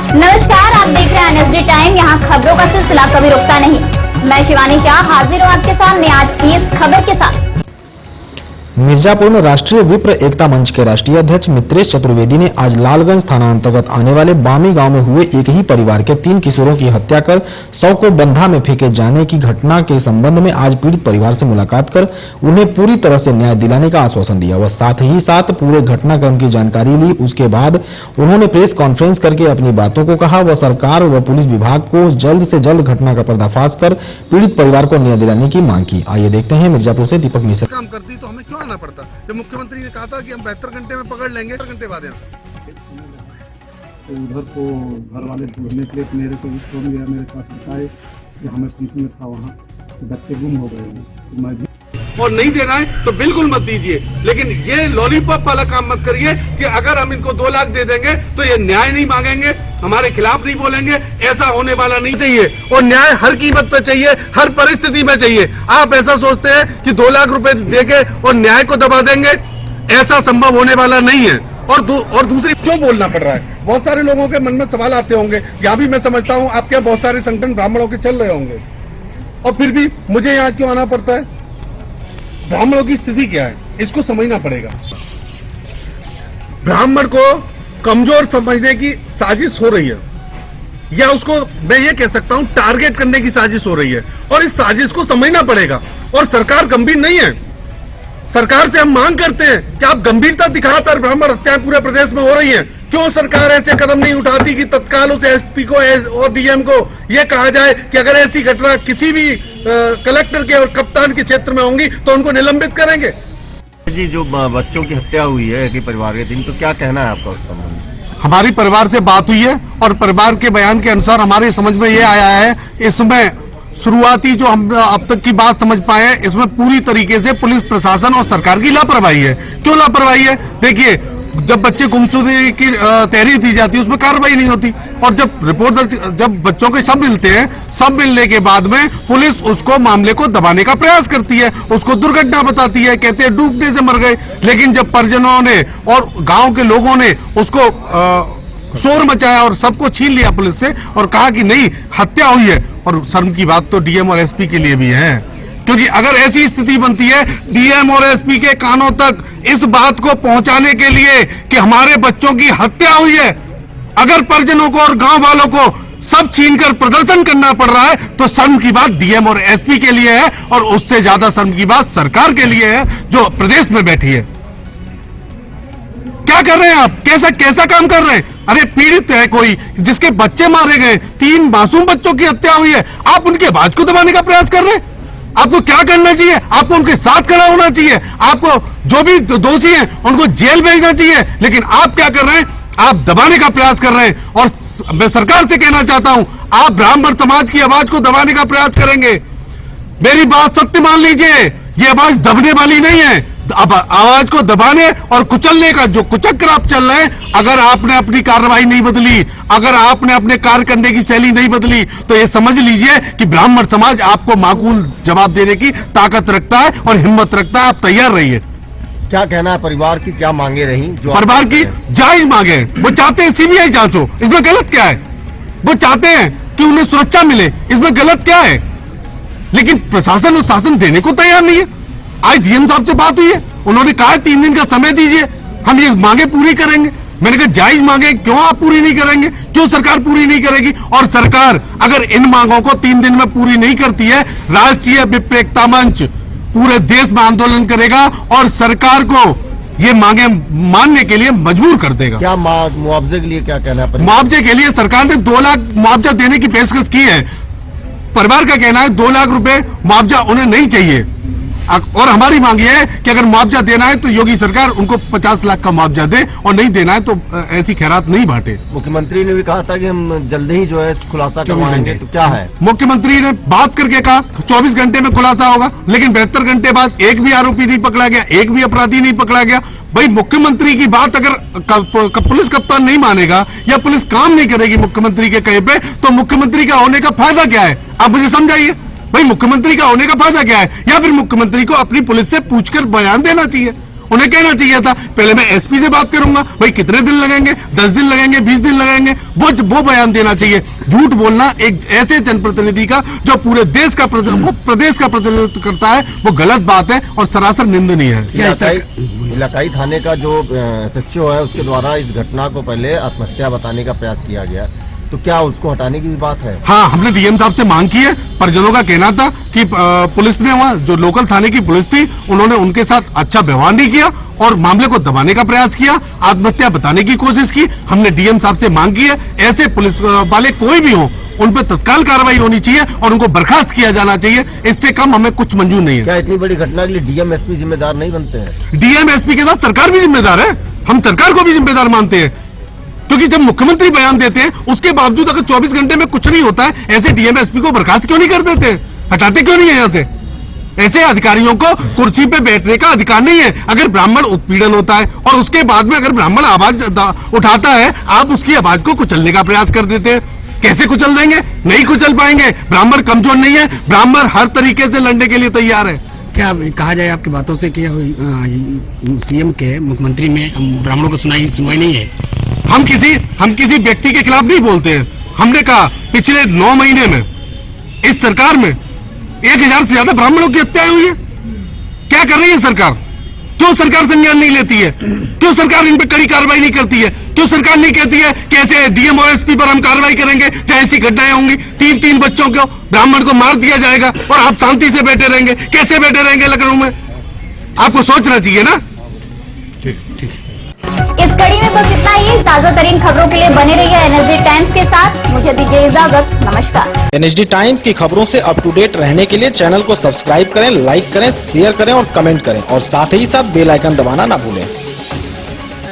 नमस्कार, आप देख रहे हैं एनएसडी टाइम। यहाँ खबरों का सिलसिला कभी रुकता नहीं। मैं शिवानी शाह हाजिर हूँ आपके सामने आज की इस खबर के साथ। मिर्जापुर में राष्ट्रीय विप्र एकता मंच के राष्ट्रीय अध्यक्ष मित्रेश चतुर्वेदी ने आज लालगंज थाना अंतर्गत आने वाले बामी गांव में हुए एक ही परिवार के 3 किशोरों की हत्या कर शव को बंधा में फेंके जाने की घटना के संबंध में आज पीड़ित परिवार से मुलाकात कर उन्हें पूरी तरह से न्याय दिलाने का आश्वासन दिया व साथ ही साथ पूरे घटनाक्रम की जानकारी ली। उसके बाद उन्होंने प्रेस कॉन्फ्रेंस करके अपनी बातों को कहा व सरकार व पुलिस विभाग को जल्द से जल्द घटना का पर्दाफाश कर पीड़ित परिवार को न्याय दिलाने की मांग की। आइए देखते हैं मिर्जापुर से दीपक मिश्रा। काम करती तो हमें क्यों आना पड़ता? जब मुख्यमंत्री ने कहा था कि हम 72 घंटे में पकड़ लेंगे, 72 घंटे बाद तो उधर को घर वाले ढूंढने के लिए मेरे को भी फोन गया, मेरे पास बताए कि हमें फंक्शन में था वहाँ तो बच्चे गुम हो गए हैं तो मैं और नहीं देना है तो बिल्कुल मत दीजिए, लेकिन ये लॉलीपॉप वाला काम मत करिए कि अगर हम इनको 2 लाख दे देंगे तो ये न्याय नहीं मांगेंगे, हमारे खिलाफ नहीं बोलेंगे। ऐसा होने वाला नहीं चाहिए और न्याय हर कीमत पे चाहिए, हर परिस्थिति में चाहिए। आप ऐसा सोचते हैं कि 2 लाख रुपए देके और न्याय को दबा देंगे, ऐसा संभव होने वाला नहीं है। और दूसरी क्यों बोलना पड़ रहा है? बहुत सारे लोगों के मन में सवाल आते होंगे। यहाँ भी मैं समझता हूँ आपके यहाँ बहुत सारे संगठन ब्राह्मणों के चल रहे होंगे और फिर भी मुझे यहाँ क्यों आना पड़ता है? ब्राह्मणों की स्थिति क्या है इसको समझना पड़ेगा। ब्राह्मण को कमजोर समझने की साजिश हो रही है, या उसको मैं ये कह सकता हूं टारगेट करने की साजिश हो रही है और इस साजिश को समझना पड़ेगा। और सरकार गंभीर नहीं है। सरकार से हम मांग करते हैं कि आप गंभीरता दिखाकर ब्राह्मण हत्याएं पूरे प्रदेश में हो रही है, क्यों सरकार ऐसे कदम नहीं उठाती कि तत्काल उस एसपी को और डीएम को यह कहा जाए कि अगर ऐसी घटना किसी भी कलेक्टर के और कप्तान के क्षेत्र में होंगी तो उनको निलंबित करेंगे। जी, जो बच्चों की हत्या हुई है कि परिवार के दिन, तो क्या कहना है आपका उस संबंध? हमारी परिवार से बात हुई है और परिवार के बयान के अनुसार हमारे समझ में ये आया है, इसमें शुरुआती जो हम अब तक की बात समझ पाए हैं, इसमें पूरी तरीके से पुलिस प्रशासन और सरकार की लापरवाही है। क्यों लापरवाही है? देखिए, जब बच्चे गुमशुदगी की तहरीर दी जाती है उसमें कार्रवाई नहीं होती और जब बच्चों के शव मिलते हैं, शव मिलने के बाद में पुलिस उसको मामले को दबाने का प्रयास करती है, उसको दुर्घटना बताती है, कहते हैं डूबने से मर गए। लेकिन जब परिजनों ने और गांव के लोगों ने उसको शोर मचाया और सबको छीन लिया पुलिस से और कहा कि नहीं, हत्या हुई है। और शर्म की बात तो डीएम और एसपी के लिए भी है, क्योंकि अगर ऐसी स्थिति बनती है डीएम और एसपी के कानों तक इस बात को पहुंचाने के लिए कि हमारे बच्चों की हत्या हुई है, अगर परिजनों को और गांव वालों को सब छीनकर प्रदर्शन करना पड़ रहा है, तो शर्म की बात डीएम और एसपी के लिए है और उससे ज्यादा शर्म की बात सरकार के लिए है जो प्रदेश में बैठी है। क्या कर रहे हैं आप? कैसा काम कर रहे हैं? अरे पीड़ित है कोई जिसके बच्चे मारे गए, 3 मासूम बच्चों की हत्या हुई है, आप उनके आवाज को दबाने का प्रयास कर रहे हैं। आपको क्या करना चाहिए? आपको उनके साथ खड़ा होना चाहिए, आपको जो भी दोषी हैं उनको जेल भेजना चाहिए। लेकिन आप क्या कर रहे हैं? आप दबाने का प्रयास कर रहे हैं। और मैं सरकार से कहना चाहता हूं, आप ब्राह्मण समाज की आवाज को दबाने का प्रयास करेंगे, मेरी बात सत्य मान लीजिए, ये आवाज दबने वाली नहीं है। अब आवाज को दबाने और कुचलने का जो कुचक्र आप चल रहे हैं, अगर आपने अपनी कार्रवाई नहीं बदली, अगर आपने अपने कार्य करने की शैली नहीं बदली, तो ये समझ लीजिए कि ब्राह्मण समाज आपको माकूल जवाब देने की ताकत रखता है और हिम्मत रखता है। आप तैयार रहिए। क्या कहना है परिवार की, क्या मांगे रही? जो परिवार की जायज मांगे, वो चाहते हैं सीबीआई जांचो, इसमें गलत क्या है? वो चाहते हैं कि उन्हें सुरक्षा मिले, इसमें गलत क्या है? लेकिन प्रशासन और शासन देने को तैयार नहीं है। आज डीएम साहब से बात हुई है, उन्होंने कहा 3 दिन का समय दीजिए, हम ये मांगे पूरी करेंगे। मैंने कहा जायज मांगे क्यों आप पूरी नहीं करेंगे? क्यों सरकार पूरी नहीं करेगी? और सरकार अगर इन मांगों को 3 दिन में पूरी नहीं करती है, राष्ट्रीय विप्र एकता मंच पूरे देश में आंदोलन करेगा और सरकार को ये मांगे मानने के लिए मजबूर कर देगा। क्या मुआवजे के लिए क्या कहना है? मुआवजे के लिए सरकार ने 2 लाख मुआवजा देने की पेशकश की है। परिवार का कहना है 2 लाख रुपए मुआवजा उन्हें नहीं चाहिए और हमारी मांग ये है कि अगर मुआवजा देना है तो योगी सरकार उनको 50 लाख का मुआवजा दे और नहीं देना है तो ऐसी खैरात नहीं बांटे। मुख्यमंत्री ने भी कहा था कि हम जल्द ही जो है खुलासा करवाएंगे, तो क्या है? मुख्यमंत्री ने बात करके कहा 24 घंटे में खुलासा होगा, लेकिन 72 घंटे बाद एक भी आरोपी नहीं पकड़ा गया, एक भी अपराधी नहीं पकड़ा गया। भाई मुख्यमंत्री की बात अगर पुलिस कप्तान नहीं मानेगा या पुलिस काम नहीं करेगी मुख्यमंत्री के कहे पे, तो मुख्यमंत्री का होने का फायदा क्या है? आप मुझे समझाइए। भाई मुख्यमंत्री का होने का फायदा क्या है? या फिर मुख्यमंत्री को अपनी पुलिस से पूछकर बयान देना चाहिए, उन्हें कहना चाहिए था पहले मैं एसपी से बात करूंगा, भाई कितने दिन लगेंगे, 10 दिन लगेंगे, 20 दिन लगेंगे, वो बयान देना चाहिए। झूठ बोलना एक ऐसे जनप्रतिनिधि का जो पूरे देश का प्रदेश का प्रतिनिधित्व करता है, वो गलत बात है और सरासर निंदनीय है। इलाकाई थाने का जो SHO है उसके द्वारा इस घटना को पहले आत्महत्या बताने का प्रयास किया गया, तो क्या उसको हटाने की भी बात है? हाँ, हमने डीएम साहब से मांग की है। परिजनों का कहना था कि पुलिस ने, वहाँ जो लोकल थाने की पुलिस थी, उन्होंने उनके साथ अच्छा व्यवहार नहीं किया और मामले को दबाने का प्रयास किया, आत्महत्या बताने की कोशिश की। हमने डीएम साहब से मांग की है ऐसे पुलिस वाले कोई भी हो, उन पर तत्काल कार्रवाई होनी चाहिए और उनको बर्खास्त किया जाना चाहिए। इससे कम हमें कुछ मंजूर नहीं है। क्या इतनी बड़ी घटना के लिए डीएम एसपी जिम्मेदार नहीं बनते हैं? डीएम एसपी के साथ सरकार भी जिम्मेदार है, हम सरकार को भी जिम्मेदार मानते हैं, क्योंकि जब मुख्यमंत्री बयान देते हैं उसके बावजूद अगर 24 घंटे में कुछ नहीं होता है, ऐसे डीएम एसपी को बर्खास्त क्यों नहीं कर देते, हटाते क्यों नहीं है यहाँ से? ऐसे अधिकारियों को कुर्सी पे बैठने का अधिकार नहीं है। अगर ब्राह्मण उत्पीड़न होता है और उसके बाद में अगर ब्राह्मण आवाज उठाता है, आप उसकी आवाज को कुचलने का प्रयास कर देते हैं। कैसे कुचल देंगे? नहीं कुचल पाएंगे। ब्राह्मण कमजोर नहीं है, ब्राह्मण हर तरीके से लड़ने के लिए तैयार है। क्या कहा जाए आपकी बातों से कि सीएम के मुख्यमंत्री में ब्राह्मणों को सुनवाई नहीं है? हम किसी व्यक्ति के खिलाफ नहीं बोलते हैं। हमने कहा पिछले 9 महीने में इस सरकार में 1000 से ज्यादा ब्राह्मणों की हत्याएं हुई है। क्या कर रही है सरकार? क्यों सरकार संज्ञान नहीं लेती है? क्यों सरकार इन पे कड़ी कार्रवाई नहीं करती है? क्यों सरकार नहीं कहती है कि ऐसे डीएम और एसपी पर हम कार्रवाई करेंगे चाहे ऐसी घटनाएं होंगी? 3 बच्चों को ब्राह्मण को मार दिया जाएगा और आप शांति से बैठे रहेंगे? कैसे बैठे रहेंगे लखनऊ में? आपको सोचना चाहिए ना। इस कड़ी में बस इतना ही। ताजा तरीन खबरों के लिए बने रहिए एनएसडी टाइम्स के साथ। मुझे दीजिए इजाजत, नमस्कार। एनएसडी टाइम्स की खबरों से अप टू डेट रहने के लिए चैनल को सब्सक्राइब करें, लाइक करें, शेयर करें और कमेंट करें और साथ ही साथ बेल आइकन दबाना ना भूलें।